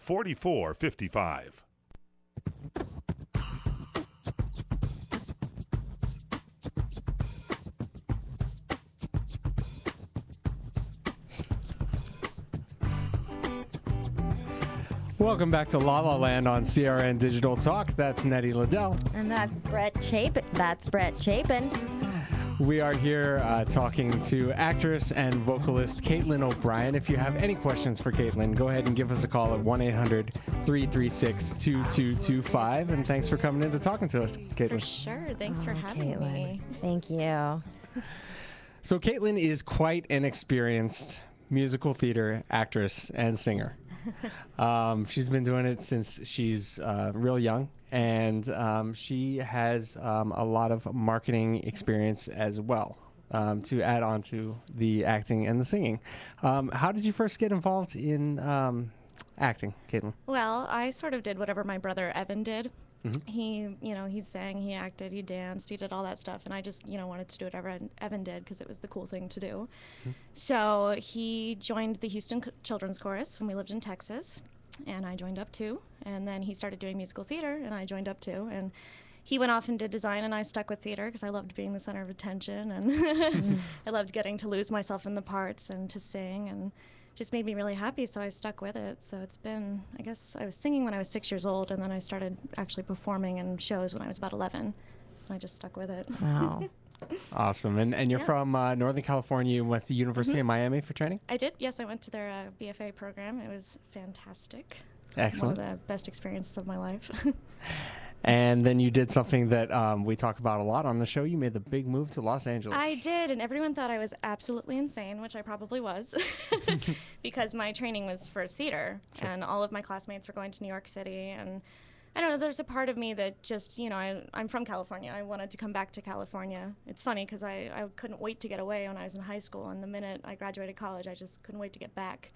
4455. Welcome back to La La Land on CRN Digital Talk. That's Nettie Liddell. And that's Brett Chapin. We are here talking to actress and vocalist Caitlin O'Brien. If you have any questions for Caitlin, go ahead and give us a call at 1-800-336-2225. And thanks for coming in to talking to us, Caitlin. For sure. Thanks for having me. Thank you. So Caitlin is quite an experienced musical theater actress and singer. She's been doing it since she's real young, and she has a lot of marketing experience as well to add on to the acting and the singing. How did you first get involved in acting, Caitlin? Well, I sort of did whatever my brother Evan did. Mm-hmm. He sang, he acted, he danced, he did all that stuff, and I just, wanted to do whatever Evan did because it was the cool thing to do. Mm-hmm. So he joined the Houston Children's Chorus when we lived in Texas, and I joined up too. And then he started doing musical theater, and I joined up too. And he went off and did design, and I stuck with theater because I loved being the center of attention, and I loved getting to lose myself in the parts and to sing, and just made me really happy, so I stuck with it. So it's been, I guess I was singing when I was 6 years old, and then I started actually performing in shows when I was about 11. And I just stuck with it. Wow. Awesome. And you're from Northern California. You went to the University of Miami for training? I did, yes. I went to their BFA program. It was fantastic. Excellent. One of the best experiences of my life. And then you did something that we talk about a lot on the show. You made the big move to Los Angeles. I did, and everyone thought I was absolutely insane, which I probably was, because my training was for theater, and all of my classmates were going to New York City, and I don't know, there's a part of me that just, I'm from California. I wanted to come back to California. It's funny, because I couldn't wait to get away when I was in high school, and the minute I graduated college, I just couldn't wait to get back.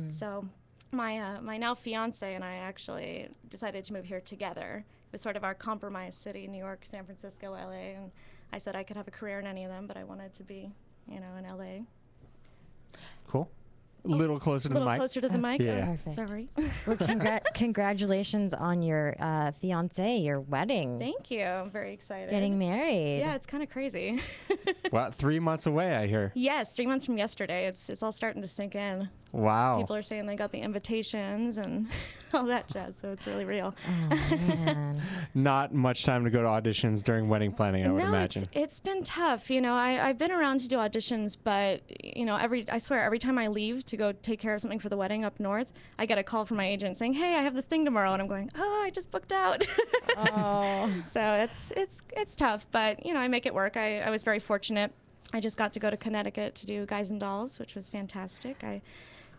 So my now fiance and I actually decided to move here together. It was sort of our compromise city, New York, San Francisco, LA, and I said I could have a career in any of them, but I wanted to be, in LA. Cool. A little closer to the mic. A little closer to the mic? Yeah. Perfect. Sorry. Well, congratulations on your fiance, your wedding. Thank you. I'm very excited. Getting married. Yeah, it's kind of crazy. Well, 3 months away, I hear. Yes, 3 months from yesterday. It's all starting to sink in. Wow. People are saying they got the invitations and all that jazz, so it's really real. Oh, man. Not much time to go to auditions during wedding planning, I would imagine. It's been tough. I've been around to do auditions, but, I swear, every time I leave to go take care of something for the wedding up north, I get a call from my agent saying, hey, I have this thing tomorrow, and I'm going, oh, I just booked out. Oh. So it's tough, but, I make it work. I was very fortunate. I just got to go to Connecticut to do Guys and Dolls, which was fantastic. I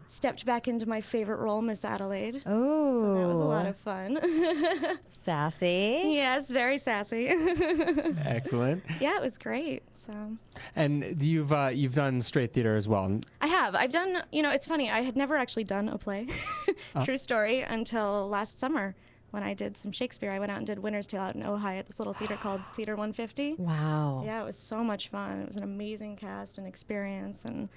stepped back into my favorite role, Miss Adelaide. Oh. So that was a lot of fun. Sassy. Yes, very sassy. Excellent. Yeah, it was great. So. And you've done straight theater as well. I have. I've done, it's funny. I had never actually done a play, true story, until last summer when I did some Shakespeare. I went out and did Winter's Tale out in Ojai at this little theater called Theater 150. Wow. Yeah, it was so much fun. It was an amazing cast and experience, and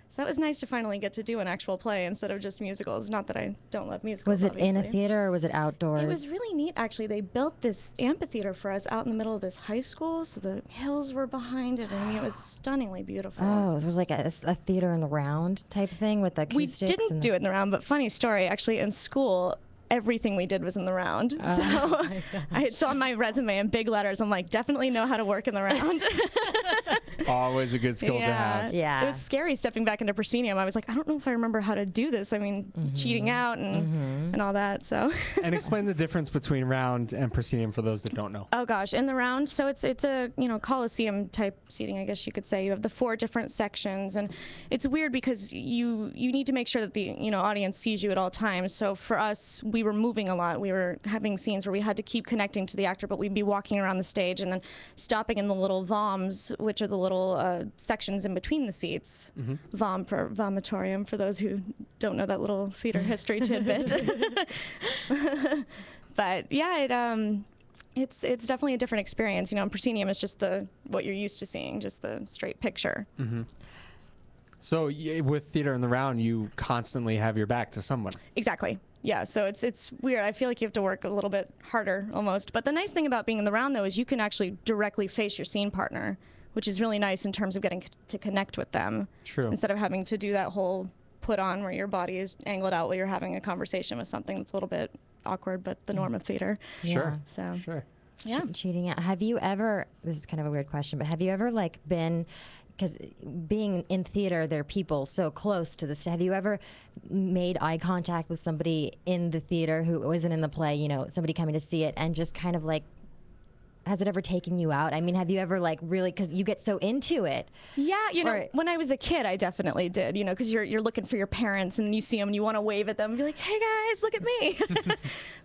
so that was nice to finally get to do an actual play instead of just musicals. Not that I don't love musicals. Was it obviously. in a theater or was it outdoors? It was really neat, actually. They built this amphitheater for us out in the middle of this high school, so the hills were behind it, and I mean, it was stunningly beautiful. Oh, it was like a theater in the round type thing with the acoustics. We didn't do it in the round, but funny story, actually, in school, everything we did was in the round. It's on my resume in big letters. I'm like, definitely know how to work in the round. Always a good skill to have. Yeah. It was scary stepping back into proscenium. I was like, I don't know if I remember how to do this. I mean, cheating out and all that. So. And explain the difference between round and proscenium for those that don't know. Oh gosh, in the round, so it's a Coliseum type seating, I guess you could say. You have the 4 different sections, and it's weird because you need to make sure that the audience sees you at all times. So for us, we were moving a lot. We were having scenes where we had to keep connecting to the actor, but we'd be walking around the stage and then stopping in the little voms, which are the little sections in between the seats. Vom for vomitorium, for those who don't know that little theater history tidbit. But yeah, it's definitely a different experience. In proscenium is just what you're used to seeing, just the straight picture. So with theater in the round, you constantly have your back to someone. Exactly. Yeah, so it's weird. I feel like you have to work a little bit harder almost. But the nice thing about being in the round, though, is you can actually directly face your scene partner, which is really nice in terms of getting to connect with them. True. Instead of having to do that whole put on where your body is angled out while you're having a conversation with something that's a little bit awkward, but the norm of theater. Sure. So, Sure. yeah. Cheating out. Have you ever, this is kind of a weird question, but have you ever like been, because being in theater, there are people so close to this. Have you ever made eye contact with somebody in the theater who wasn't in the play, you know, somebody coming to see it, and just kind of like, has it ever taken you out? I mean, have you ever like really, because you get so into it? Yeah, you know, when I was a kid, I definitely did, you know, because you're looking for your parents and you see them and you want to wave at them and be like, hey guys, look at me.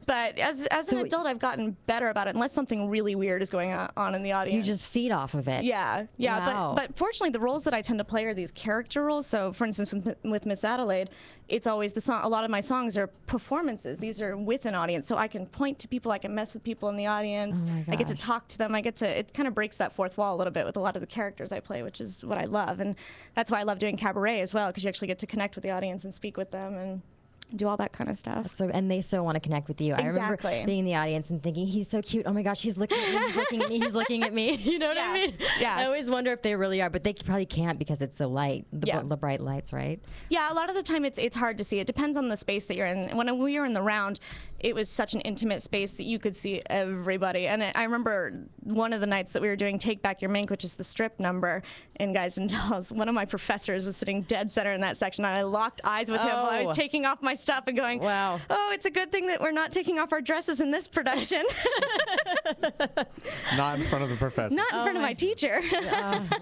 But as an adult, I've gotten better about it, unless something really weird is going on in the audience. You just feed off of it. Yeah, yeah. Wow. But fortunately, the roles that I tend to play are these character roles. So, for instance, with Miss Adelaide, it's always the song. A lot of my songs are performances. These are with an audience, so I can point to people, I can mess with people in the audience. Oh my I get to gosh. talk to them. It kind of breaks that fourth wall a little bit with a lot of the characters I play, which is what I love, and that's why I love doing cabaret as well, because you actually get to connect with the audience and speak with them and do all that kind of stuff. So, and they so want to connect with you. I remember Exactly. being in the audience and thinking, he's so cute. Oh my gosh, he's looking at me, he's looking at me, he's looking at me. You know what I mean? Yeah. I always wonder if they really are, but they probably can't because it's so light, Yeah. the bright lights, right? Yeah, a lot of the time it's hard to see. It depends on the space that you're in. When we were in the round, it was such an intimate space that you could see everybody. And I remember one of the nights that we were doing Take Back Your Mink, which is the strip number in Guys and Dolls, one of my professors was sitting dead center in that section, and I locked eyes with him while I was taking off my stuff and going, wow. Oh, it's a good thing that we're not taking off our dresses in this production. Not in front of the professor. Not in front of my teacher.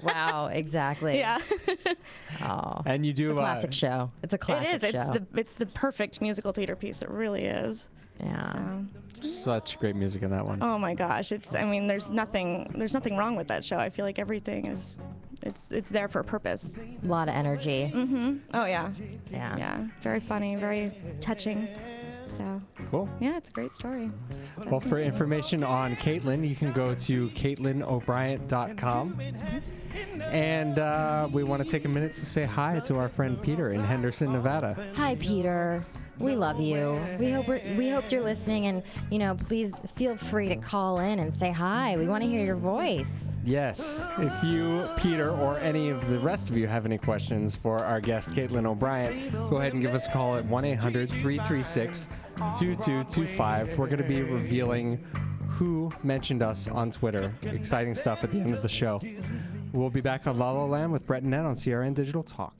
Wow, exactly. Yeah. Oh. And you do It's a classic show. It's a classic It is. show. It's the perfect musical theater piece. It really is. Yeah. So. Such great music in that one. Oh my gosh, there's nothing wrong with that show. I feel like everything is, it's there for a purpose. A lot of energy. Oh yeah. Yeah. Yeah, very funny, very touching. So Cool. yeah, it's a great story. Well, for information on Caitlin, you can go to CaitlinO'Brien.com. And we want to take a minute to say hi to our friend Peter in Henderson, Nevada. Hi, Peter. We love you. We hope you're listening, and please feel free to call in and say hi. We want to hear your voice. Yes. If you, Peter, or any of the rest of you have any questions for our guest, Caitlin O'Brien, go ahead and give us a call at 1-800-336-2225. We're going to be revealing who mentioned us on Twitter. Exciting stuff at the end of the show. We'll be back on La La Land with Brett and Nett on CRN Digital Talk.